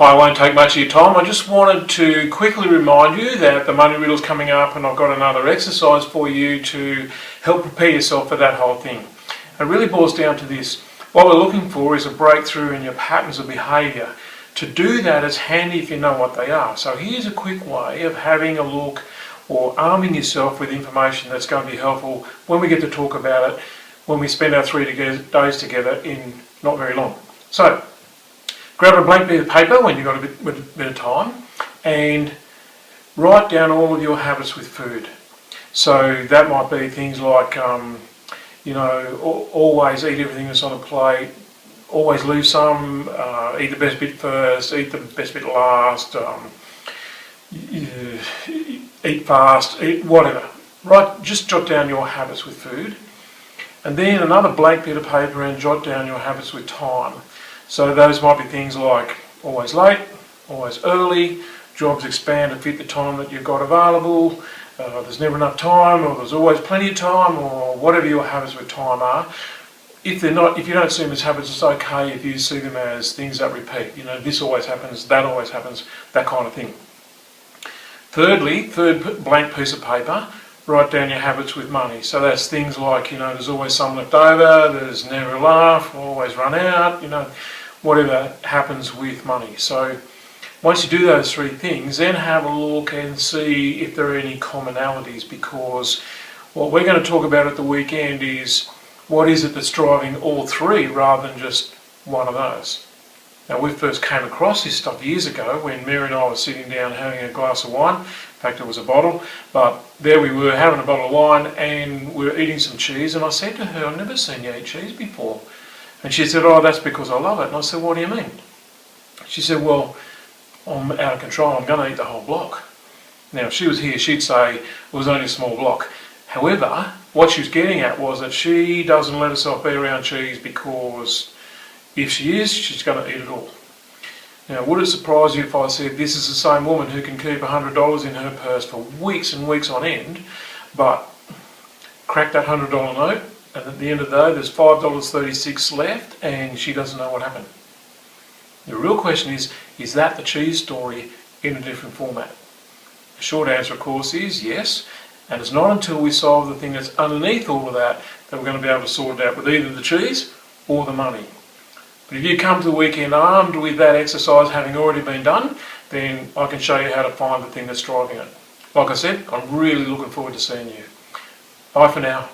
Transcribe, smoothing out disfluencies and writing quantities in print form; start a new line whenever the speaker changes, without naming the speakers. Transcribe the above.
I won't take much of your time. I just wanted to quickly remind you that the Money Riddle's coming up, and I've got another exercise for you to help prepare yourself for that whole thing. It really boils down to this. What we're looking for is a breakthrough in your patterns of behaviour. To do that, it's handy if you know what they are. So here's a quick way of having a look or arming yourself with information that's going to be helpful when we get to talk about it, when we spend our 3 days together in not very long. So, grab a blank bit of paper when you've got a bit of time and write down all of your habits with food. So that might be things like, always eat everything that's on a plate, always leave some, eat the best bit first, eat the best bit last, eat fast, eat whatever. Right, just jot down your habits with food. And then another blank bit of paper and jot down your habits with time. So those might be things like always late, always early, jobs expand to fit the time that you've got available, there's never enough time, or there's always plenty of time, or whatever your habits with time are. If you don't see them as habits, it's okay if you see them as things that repeat. This always happens, that always happens, that kind of thing. Thirdly, third blank piece of paper, write down your habits with money. So that's things like, there's always some left over, there's never enough, always run out, whatever happens with money. So once you do those three things, then have a look and see if there are any commonalities, because what we're going to talk about at the weekend is what is it that's driving all three rather than just one of those. Now, we first came across this stuff years ago when Mary and I were sitting down having a glass of wine. In fact, it was a bottle, but there we were having a bottle of wine and we were eating some cheese, and I said to her, I've never seen you eat cheese before. And she said, oh, that's because I love it. And I said, what do you mean? She said, well, I'm out of control, I'm going to eat the whole block. Now, if she was here, she'd say it was only a small block. However, what she was getting at was that she doesn't let herself be around cheese because if she is, she's going to eat it all. Now, would it surprise you if I said this is the same woman who can keep $100 in her purse for weeks and weeks on end, but crack that $100 note, and at the end of the day there's $5.36 left and she doesn't know what happened? The real question is that the cheese story in a different format? The short answer, of course, is yes, and it's not until we solve the thing that's underneath all of that that we're going to be able to sort it out with either the cheese or the money. But if you come to the weekend armed with that exercise having already been done, then I can show you how to find the thing that's driving it. Like I said, I'm really looking forward to seeing you. Bye for now.